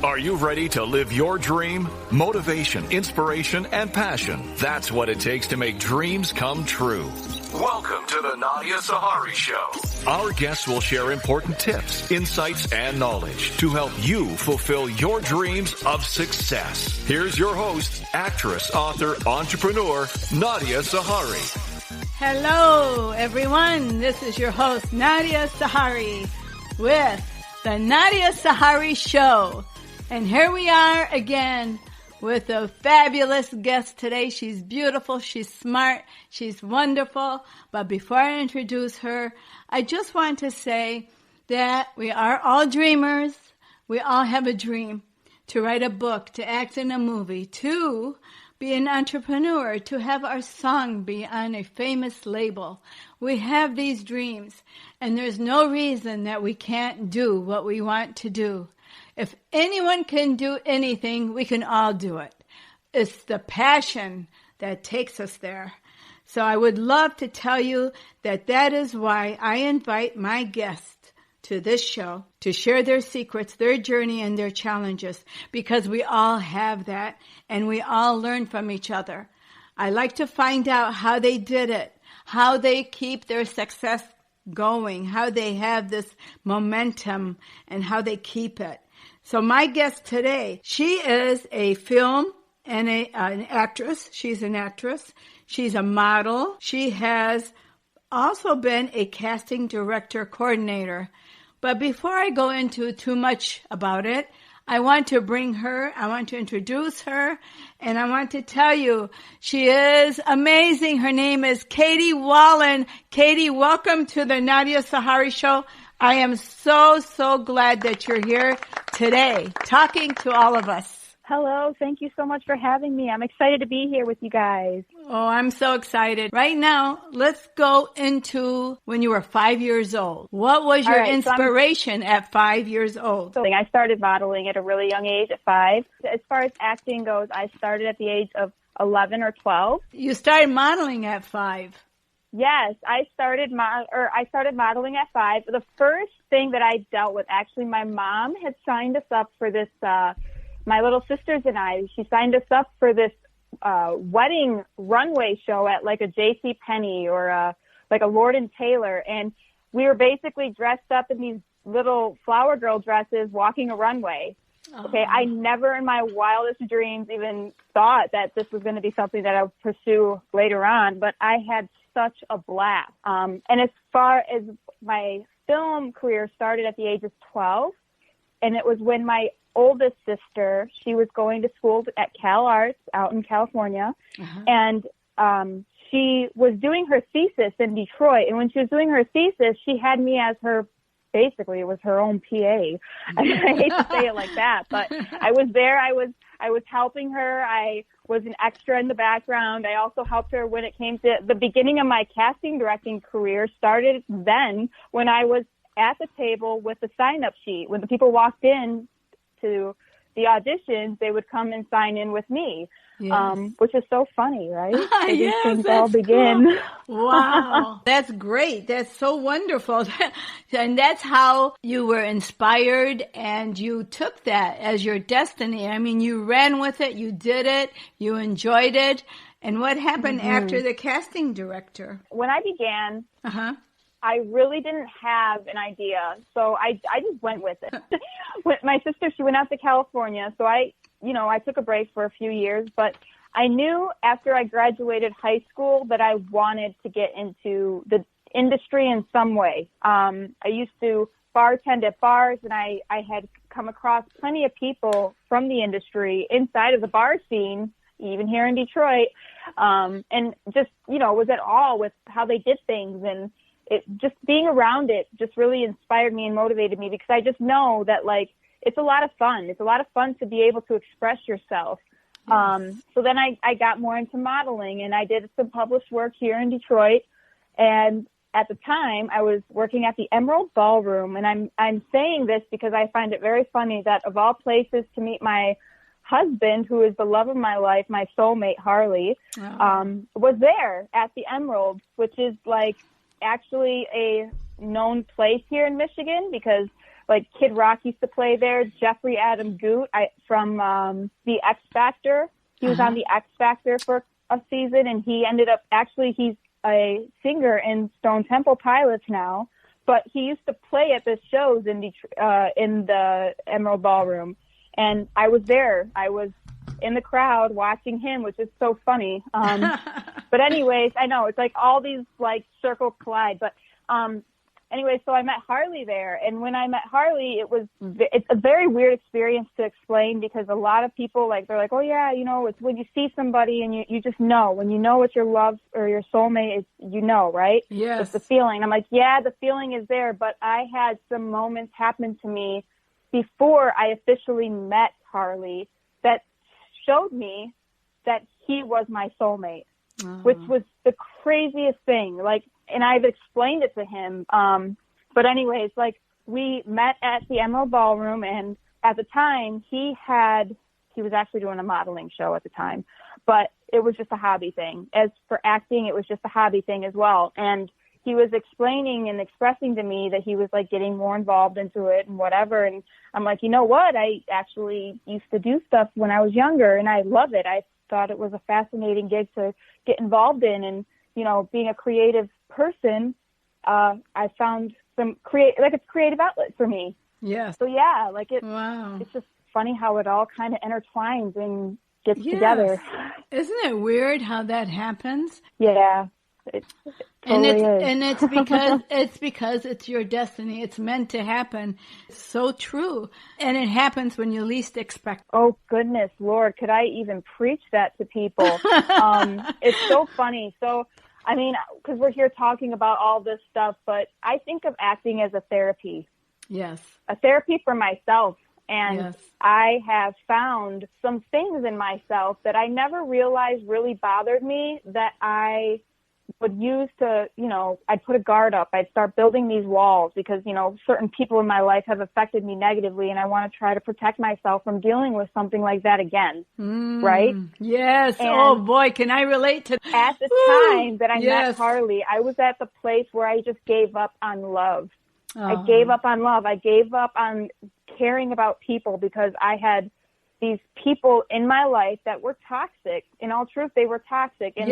Are you ready to live your dream? Motivation, inspiration, and passion. That's what it takes to make dreams come true. Welcome to the Nadia Sahari Show. Our guests will share important tips, insights, and knowledge to help you fulfill your dreams of success. Here's your host, actress, author, entrepreneur, Nadia Sahari. Hello, everyone. This is your host, Nadia Sahari, with the Nadia Sahari Show. And here we are again with a fabulous guest today. She's beautiful, she's smart, she's wonderful. But before I introduce her, I just want to say that we are all dreamers. We all have a dream to write a book, to act in a movie, to be an entrepreneur, to have our song be on a famous label. We have these dreams, and there's no reason that we can't do what we want to do. If anyone can do anything, we can all do it. It's the passion that takes us there. So I would love to tell you that is why I invite my guests to this show to share their secrets, their journey, and their challenges, because we all have that, and we all learn from each other. I like to find out how they did it, how they keep their success going, how they have this momentum, and how they keep it. So my guest today, she is a film and an actress. She's an actress. She's a model. She has also been a casting director coordinator. But before I go into too much about it, I want to introduce her, and I want to tell you she is amazing. Her name is Kaiti Wallen. Kaiti, welcome to the Nadia Sahari Show. I am so glad that you're here today talking to all of us. Hello. Thank you so much for having me. I'm excited to be here with you guys. Oh, I'm so excited. Right now, let's go into when you were 5 years old. What was your inspiration at 5 years old? I started modeling at a really young age at 5. As far as acting goes, I started at the age of 11 or 12. You started modeling at 5. Yes, I started modeling at 5. The first thing that I dealt with, actually, my mom had signed us up for this, my little sisters and I, she signed us up for this wedding runway show at like a J.C. Penney or like a Lord & Taylor. And we were basically dressed up in these little flower girl dresses walking a runway. Okay, I never in my wildest dreams even thought that this was going to be something that I would pursue later on, but I had such a blast. And as far as my film career started at the age of 12, and it was when my oldest sister, she was going to school at Cal Arts out in California, and she was doing her thesis in Detroit, and when she was doing her thesis, she had me as her, basically it was her own PA. I hate to say it like that, but I was there, I was helping her, I was an extra in the background. I also helped her when it came to the beginning of my casting directing career started then when I was at the table with the sign-up sheet. When the people walked in to the auditions, they would come and sign in with me, which is so funny, right? Yes, things all begin. Cool. Wow, that's great. That's so wonderful. And that's how you were inspired, and you took that as your destiny. I mean, you ran with it, you did it, you enjoyed it. And what happened after the casting director? When I began, I really didn't have an idea, so I just went with it. My sister, she went out to California, so I took a break for a few years, but I knew after I graduated high school that I wanted to get into the industry in some way. I used to bartend at bars, and I had come across plenty of people from the industry inside of the bar scene, even here in Detroit, and just, was at all with how they did things, and it just being around it just really inspired me and motivated me, because I just know that, like, it's a lot of fun. It's a lot of fun to be able to express yourself. Yes. So then I got more into modeling, and I did some published work here in Detroit. And at the time, I was working at the Emerald Ballroom. And I'm saying this because I find it very funny that of all places to meet my husband, who is the love of my life, my soulmate, Harley, was there at the Emerald, which is like actually a known place here in Michigan, because like Kid Rock used to play there. Jeffrey Adam Goot from the X Factor. He was on the X Factor for a season, and he ended up he's a singer in Stone Temple Pilots now. But he used to play at the shows in the Emerald Ballroom, and I was there. I was in the crowd watching him, which is so funny. But anyways, I know it's like all these like circles collide. But anyway, so I met Harley there, and when I met Harley, it's a very weird experience to explain, because a lot of people they're like, oh yeah, it's when you see somebody and you just know, when you know it's your love or your soulmate, it's, right? Yes. It's the feeling. I'm like, yeah, the feeling is there, but I had some moments happen to me before I officially met Harley that showed me that he was my soulmate, which was the craziest thing. And I've explained it to him. But anyways, we met at the Emerald Ballroom, and at the time he was actually doing a modeling show at the time, but it was just a hobby thing. As for acting, it was just a hobby thing as well. And he was explaining and expressing to me that he was getting more involved into it and whatever. And I'm like, you know what? I actually used to do stuff when I was younger, and I love it. I thought it was a fascinating gig to get involved in. And, being a creative person, I found some it's creative outlet for me. Yes. So yeah, wow. It's just funny how it all kind of intertwines and gets together. Isn't it weird how that happens? Yeah. It totally is. And it's because it's your destiny. It's meant to happen. It's so true. And it happens when you least expect. Oh goodness, Lord, could I even preach that to people? It's so funny. So, I mean, because we're here talking about all this stuff, but I think of acting as a therapy. Yes. A therapy for myself. And yes. I have found some things in myself that I never realized really bothered me, that I would use to, I'd put a guard up. I'd start building these walls because, certain people in my life have affected me negatively, and I want to try to protect myself from dealing with something like that again. Right? Yes. And oh boy, can I relate to that? At the time that I met Harley, I was at the place where I just gave up on love. I gave up on love. I gave up on caring about people because I had these people in my life that were toxic. In all truth, they were toxic. And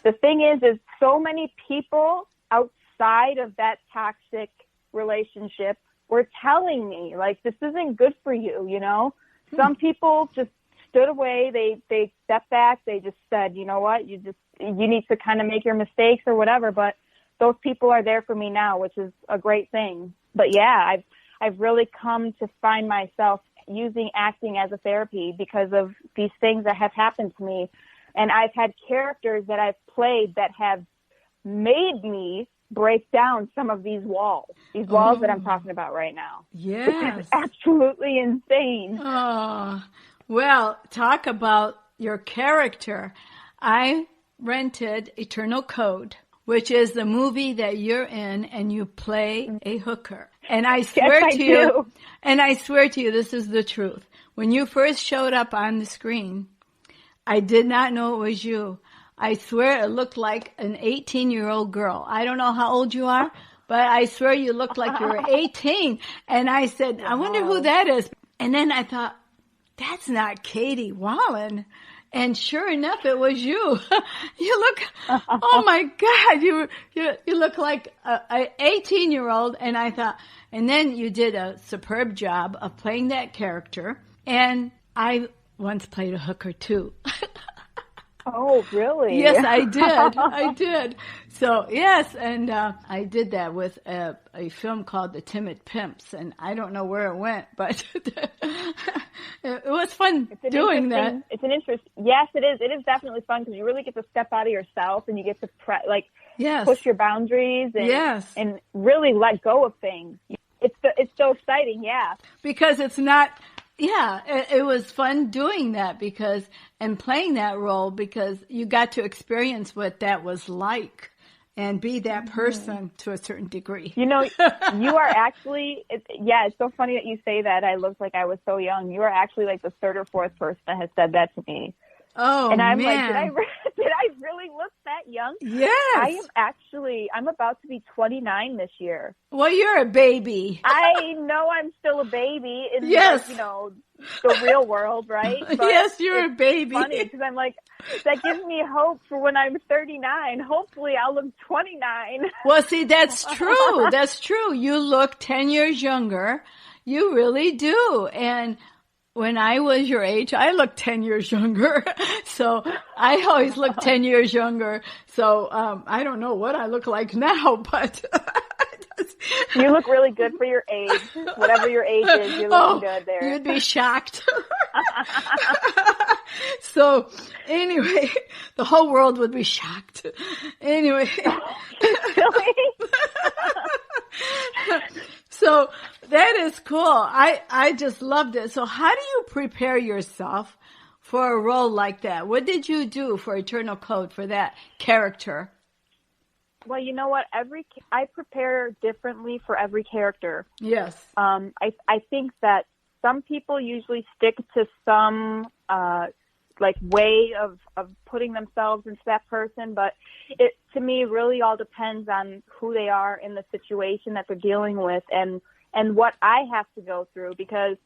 the thing is so many people outside of that toxic relationship were telling me, this isn't good for you, Some people just stood away. They stepped back. They just said, you know what, you need to kind of make your mistakes or whatever. But those people are there for me now, which is a great thing. But yeah, I've really come to find myself using acting as a therapy because of these things that have happened to me. And I've had characters that I've played that have made me break down some of these walls that I'm talking about right now. Yes. Which is absolutely insane. Oh, well, talk about your character. I rented Eternal Code, which is the movie that you're in, and you play a hooker. And I swear to you, this is the truth. When you first showed up on the screen, I did not know it was you. I swear it looked like an 18-year-old girl. I don't know how old you are, but I swear you looked like you were 18. And I said, I wonder who that is. And then I thought, that's not Kaiti Wallen. And sure enough, it was you. You look, oh my God, you look like an 18-year-old. And I thought, and then you did a superb job of playing that character. And I once played a hooker too. Oh, really? Yes, I did. I did. So, yes, and I did that with a film called The Timid Pimps, and I don't know where it went, but it was fun doing that. It's an interest. Yes, it is. It is definitely fun because you really get to step out of yourself and you get to push your boundaries and really let go of things. It's so exciting, yeah. Because it's not... Yeah, it was fun doing that and playing that role because you got to experience what that was like and be that person to a certain degree. You are actually, it's so funny that you say that. I looked like I was so young. You are actually like the third or fourth person that has said that to me. Oh, and I'm man. like, did I really look that young? Yes. I'm about to be 29 this year. Well, you're a baby. I know I'm still a baby in Yes. the real world, right? But yes, you're a baby. It's funny because I'm like, that gives me hope for when I'm 39. Hopefully I'll look 29. Well, see, that's true. That's true. You look 10 years younger. You really do. And when I was your age, I looked 10 years younger. So I always look 10 years younger. So I don't know what I look like now, but you look really good for your age. Whatever your age is, you're looking good there. You'd be shocked. So anyway, the whole world would be shocked. Anyway. Really? So that is cool. I just loved it. So how do you prepare yourself for a role like that? What did you do for Eternal Code for that character? Well, you know what? I prepare differently for every character. Yes. I think that some people usually stick to some way of putting themselves into that person, but it to me really all depends on who they are in the situation that they're dealing with and what I have to go through, because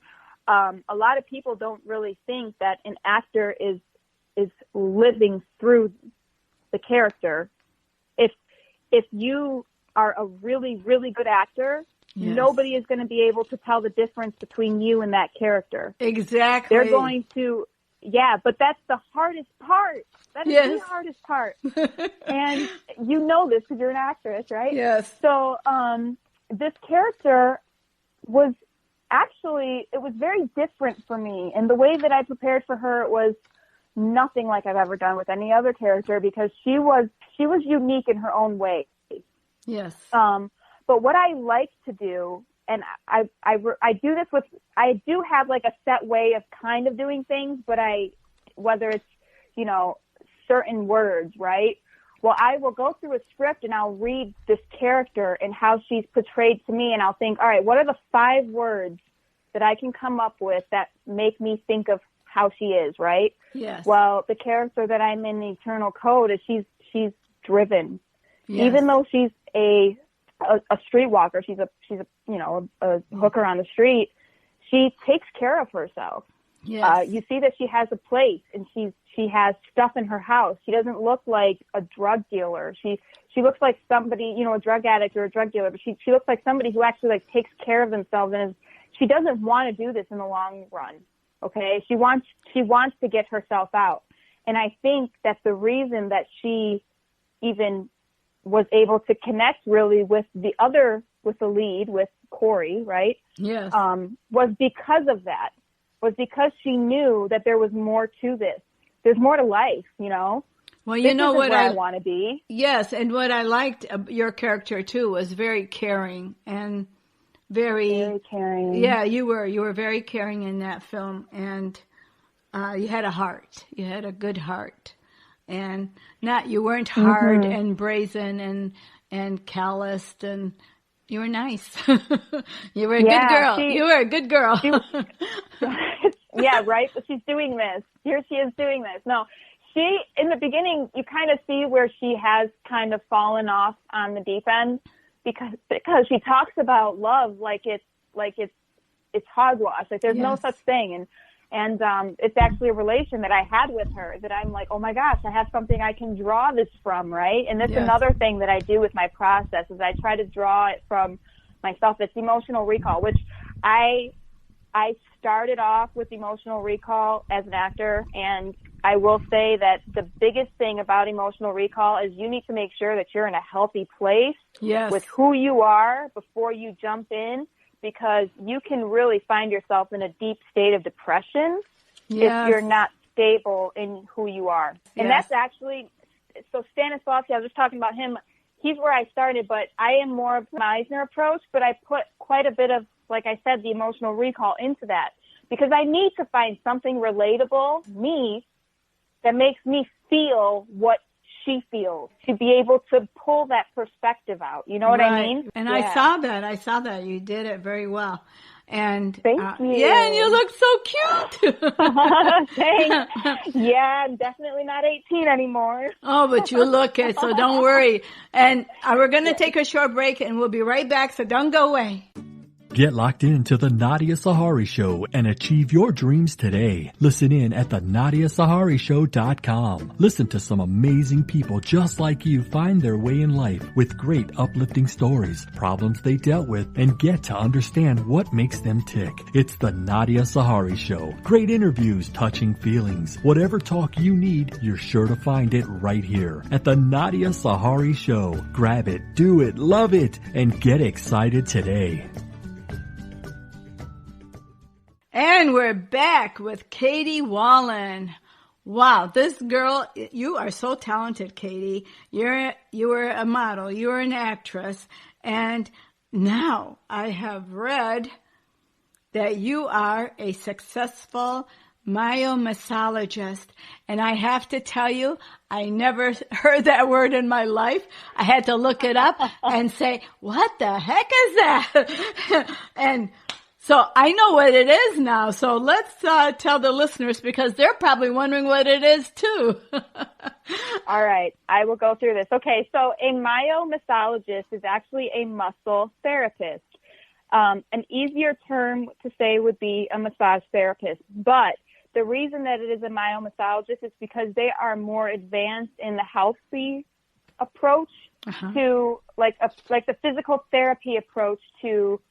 a lot of people don't really think that an actor is living through the character. If you are a really, really good actor, yes, nobody is going to be able to tell the difference between you and that character. Exactly. They're going to, but that's the hardest part. That is the hardest part. And you know this because you're an actress, right? Yes. So this character was it was very different for me. And the way that I prepared for her was nothing like I've ever done with any other character, because she was unique in her own way. Yes. But what I like to do, and I do this with, I do have like a set way of kind of doing things, but whether it's, certain words, right? Well, I will go through a script and I'll read this character and how she's portrayed to me, and I'll think, all right, what are the 5 words that I can come up with that make me think of how she is, right? Yes. Well, the character that I'm in Eternal Code is she's driven. Yes. Even though she's a streetwalker, she's a hooker on the street, she takes care of herself. Yes. You see that she has a place and she has stuff in her house. She doesn't look like a drug dealer. She looks like somebody, a drug addict or a drug dealer, but she looks like somebody who actually takes care of themselves, and she doesn't want to do this in the long run. Okay? She wants to get herself out. And I think that the reason that she even was able to connect really with the lead, with Corey, right? Yes. Was because of that. Was because she knew that there was more to this. There's more to life, Well, you know what I want to be. Yes, and what I liked your character too was very caring and very caring. Yeah, you were very caring in that film, and you had a heart. You had a good heart, and you weren't hard and brazen and calloused, and you were nice. You were a good girl. You were a good girl. Yeah, right. But she's doing this. Here she is doing this. No, in the beginning, you kind of see where she has kind of fallen off on the deep end, because she talks about love like it's hogwash. Like there's no such thing. And it's actually a relation that I had with her that I'm like, oh my gosh, I have something I can draw this from, right? And that's another thing that I do with my process is I try to draw it from myself. It's emotional recall, which I started off with emotional recall as an actor, and I will say that the biggest thing about emotional recall is you need to make sure that you're in a healthy place with who you are before you jump in, because you can really find yourself in a deep state of depression if you're not stable in who you are. And that's actually, so Stanislavski, I was just talking about him, he's where I started, but I am more of an Eisner approach, but I put quite a bit of, like I said, the emotional recall into that, because I need to find something relatable, me, that makes me feel what she feels, to be able to pull that perspective out. You know what I mean? And I saw that. You did it very well. And Thank you. Yeah, and you look so cute. Thanks. Yeah, I'm definitely not 18 anymore. Oh, but you look it, so don't worry. And we're going to take a short break, and we'll be right back, so don't go away. Get locked into the Nadia Sahari Show and achieve your dreams today. Listen in at the NadiaSahariShow.com. Listen to some amazing people just like you find their way in life with great uplifting stories, problems they dealt with, and get to understand what makes them tick. It's the Nadia Sahari Show. Great interviews, touching feelings. Whatever talk you need, you're sure to find it right here at the Nadia Sahari Show. Grab it, do it, love it, and get excited today. And we're back with Kaiti Wallen. Wow, this girl, you are so talented, Kaiti. You were a model, you were an actress, and now I have read that you are a successful myomassologist. And I have to tell you, I never heard that word in my life. I had to look it up and say, what the heck is that? And so I know what it is now. So let's tell the listeners, because they're probably wondering what it is too. All right. I will go through this. Okay. So a myomassologist is actually a muscle therapist. An easier term to say would be a massage therapist. But the reason that it is a myomassologist is because they are more advanced in the healthy approach to like the physical therapy approach to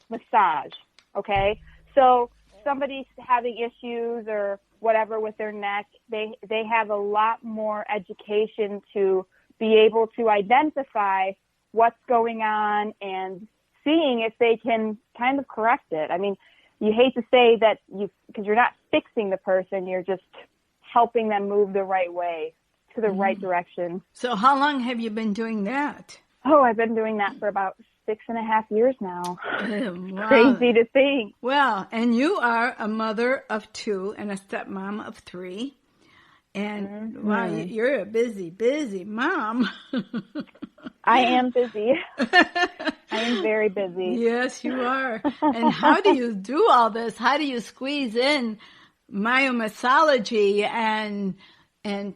massage. Okay, so somebody's having issues or whatever with their neck, they have a lot more education to be able to identify what's going on and seeing if they can kind of correct it. I mean, you hate to say that because you're not fixing the person, you're just helping them move the right way to the right direction. So how long have you been doing that? Oh, I've been doing that for about 6.5 years now. Wow. Crazy to think. Well, and you are a mother of 2 and a stepmom of 3. And wow, you're a busy mom. I am busy. I am very busy. Yes, you are. And how do you do all this? How do you squeeze in myomassology and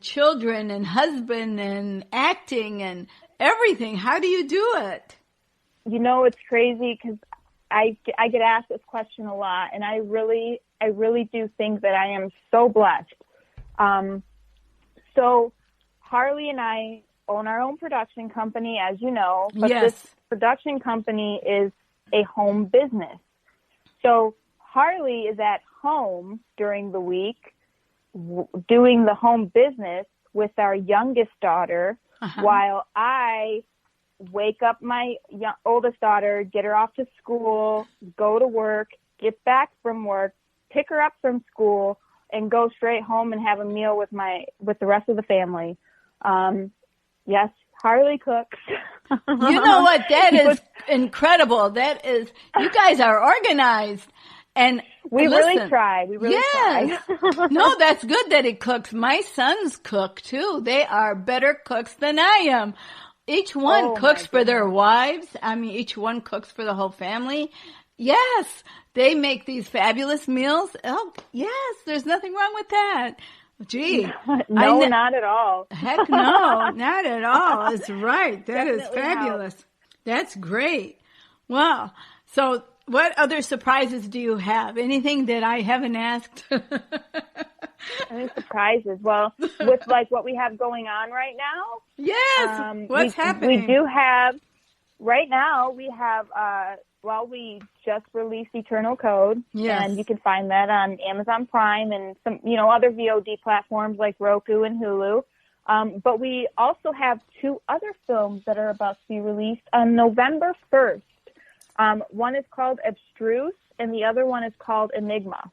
children and husband and acting and everything? How do you do it? You know, it's crazy because I get asked this question a lot, and I really do think that I am so blessed. So Harley and I own our own production company, as you know, but this production company is a home business. So Harley is at home during the week doing the home business with our youngest daughter, while I wake up my oldest daughter, get her off to school, go to work, get back from work, pick her up from school, and go straight home and have a meal with the rest of the family. Yes, Harley cooks. You know what? That is incredible. That is, you guys are organized. And we really try. We really try. No, that's good that he cooks. My sons cook too. They are better cooks than I am. Each one cooks for their wives. I mean, each one cooks for the whole family. Yes, they make these fabulous meals. Oh, yes, there's nothing wrong with that. Gee. No, not at all. Heck no, not at all. It's right. That is fabulous. Helps. That's great. Wow. So what other surprises do you have? Anything that I haven't asked? Any surprises? Well, with like what we have going on right now. Yes. What's happening? We do have, right now, we have, we just released Eternal Code. Yes. And you can find that on Amazon Prime and some, other VOD platforms like Roku and Hulu. But we also have 2 other films that are about to be released on November 1st. One is called Abstruse, and the other one is called Enigma.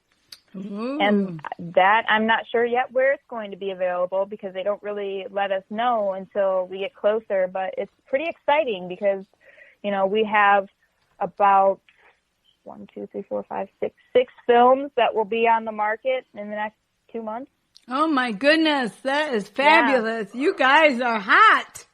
Ooh. And that, I'm not sure yet where it's going to be available because they don't really let us know until we get closer. But it's pretty exciting because, we have about 6 films that will be on the market in the next 2 months. Oh, my goodness. That is fabulous. Yeah. You guys are hot.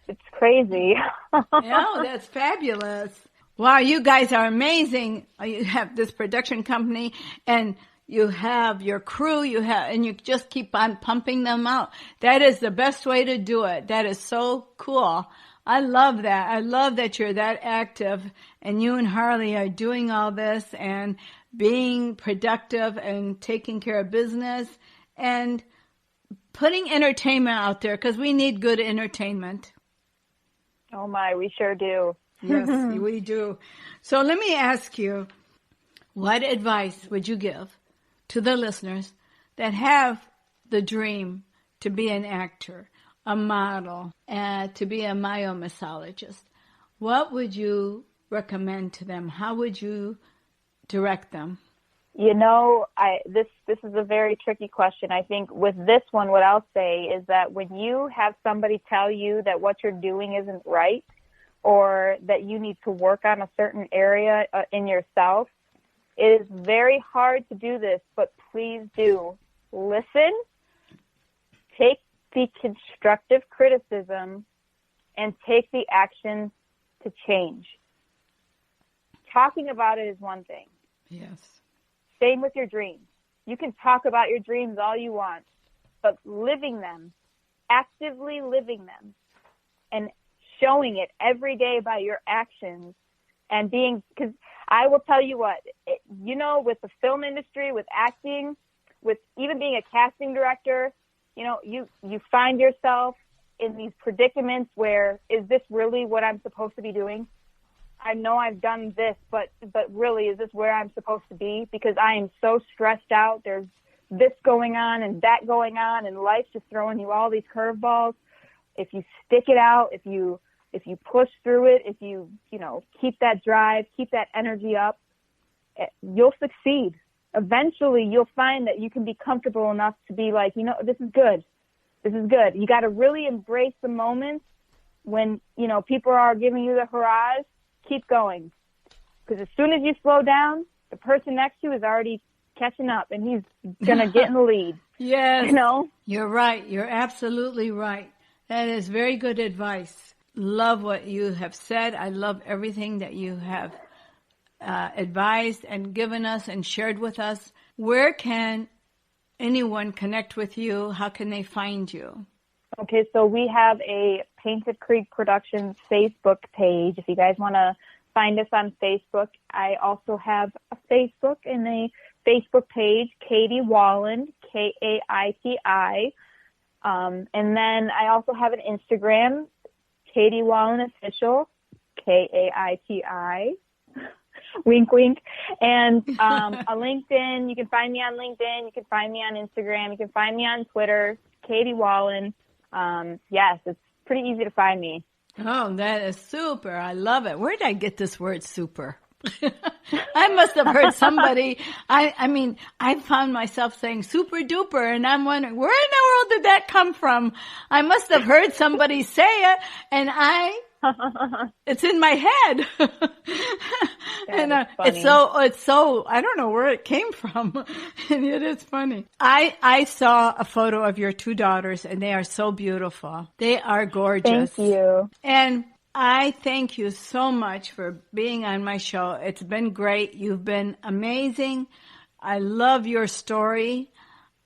It's crazy. Oh, that's fabulous. Wow, you guys are amazing. You have this production company and you have your crew, and you just keep on pumping them out. That is the best way to do it. That is so cool. I love that. I love that you're that active and you and Harley are doing all this and being productive and taking care of business and putting entertainment out there because we need good entertainment. Oh my, we sure do. Yes, we do. So let me ask you, what advice would you give to the listeners that have the dream to be an actor, a model, and to be a myomassologist? What would you recommend to them? How would you direct them? You know, this is a very tricky question. I think with this one, what I'll say is that when you have somebody tell you that what you're doing isn't right or that you need to work on a certain area in yourself, it is very hard to do this, but please do. Listen, take the constructive criticism, and take the action to change. Talking about it is one thing. Yes. Same with your dreams. You can talk about your dreams all you want, but living them, actively living them, and showing it every day by your actions and being, because I will tell you what, you know, with the film industry, with acting, with even being a casting director, you know, you find yourself in these predicaments where, is this really what I'm supposed to be doing? I know I've done this, but really, is this where I'm supposed to be? Because I am so stressed out. There's this going on and that going on, and life's just throwing you all these curveballs. If you stick it out, if you push through it, if you keep that drive, keep that energy up, you'll succeed. Eventually, you'll find that you can be comfortable enough to be like, you know, this is good. This is good. You got to really embrace the moments when, you know, people are giving you the hurrahs. Keep going. Because as soon as you slow down, the person next to you is already catching up and he's going to get in the lead. Yes. You know? You're right. You're absolutely right. That is very good advice. Love what you have said. I love everything that you have advised and given us and shared with us. Where can anyone connect with you? How can they find you? Okay, so we have a Painted Creek Productions Facebook page. If you guys want to find us on Facebook, I also have a Facebook and a Facebook page, Kaiti Wallen, Kaiti. And then I also have an Instagram, Kaiti Wallen Official, Kaiti. Wink, wink. And a LinkedIn. You can find me on LinkedIn. You can find me on Instagram. You can find me on Twitter, Kaiti Wallen. Yes, it's pretty easy to find me. Oh, that is super. I love it. Where did I get this word super? I must have heard somebody. I mean, I found myself saying super duper, and I'm wondering, where in the world did that come from? I must have heard somebody say it, and it's in my head. And it's so, I don't know where it came from. And it is funny. I saw a photo of your two daughters and they are so beautiful. They are gorgeous. Thank you. And I thank you so much for being on my show. It's been great. You've been amazing. I love your story.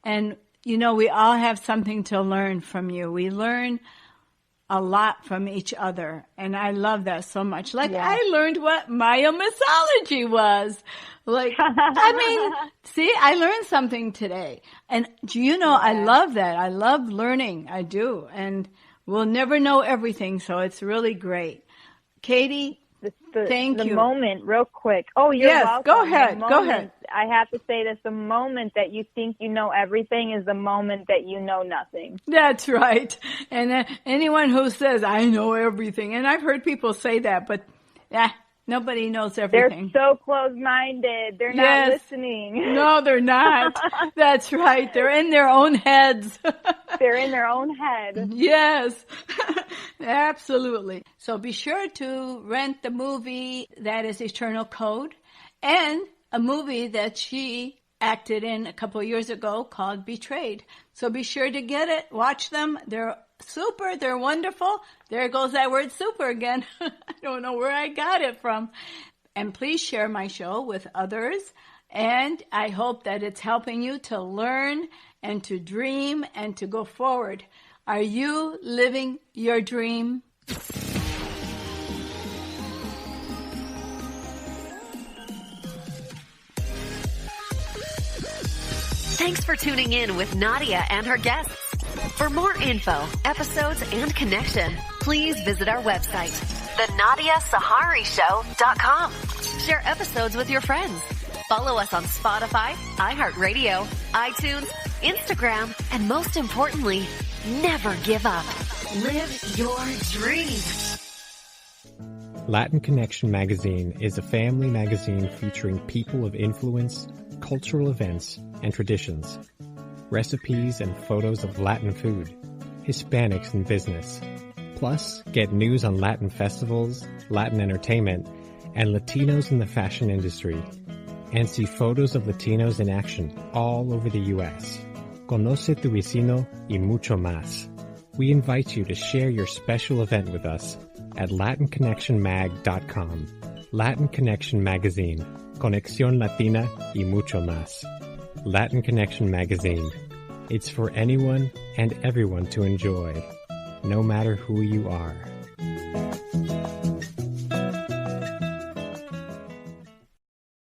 And, you know, we all have something to learn from you. We learn a lot from each other. And I love that so much. Like, yeah. I learned what myomassology was. Like, I mean, see, I learned something today. And do you know, yeah. I love that. I love learning. I do. And we'll never know everything. So it's really great. Kaiti, thank you. The moment, real quick. Oh, you're welcome. Go ahead. Go ahead. I have to say this. The moment that you think you know everything is the moment that you know nothing. That's right. And anyone who says, I know everything, and I've heard people say that, but nobody knows everything. They're so close-minded. They're not listening. No, they're not. That's right. They're in their own heads. They're in their own head. Yes, absolutely. So be sure to rent the movie that is Eternal Code and a movie that she acted in a couple of years ago called Betrayed. So be sure to get it. Watch them. They're super. They're wonderful. There goes that word super again. I don't know where I got it from. And please share my show with others. And I hope that it's helping you to learn and to dream and to go forward. Are you living your dream? Thanks for tuning in with Nadia and her guests. For more info, episodes, and connection, please visit our website, thenadiasaharishow.com. Share episodes with your friends. Follow us on Spotify, iHeartRadio, iTunes, Instagram, and most importantly, never give up. Live your dream. Latin Connection magazine is a family magazine featuring people of influence, cultural events, and traditions, recipes and photos of Latin food, Hispanics in business. Plus, get news on Latin festivals, Latin entertainment, and Latinos in the fashion industry, and see photos of Latinos in action all over the U.S. Conoce tu vecino y mucho más. We invite you to share your special event with us at LatinConnectionMag.com. Latin Connection Magazine. Conexión Latina y mucho más. Latin Connection Magazine. It's for anyone and everyone to enjoy, no matter who you are.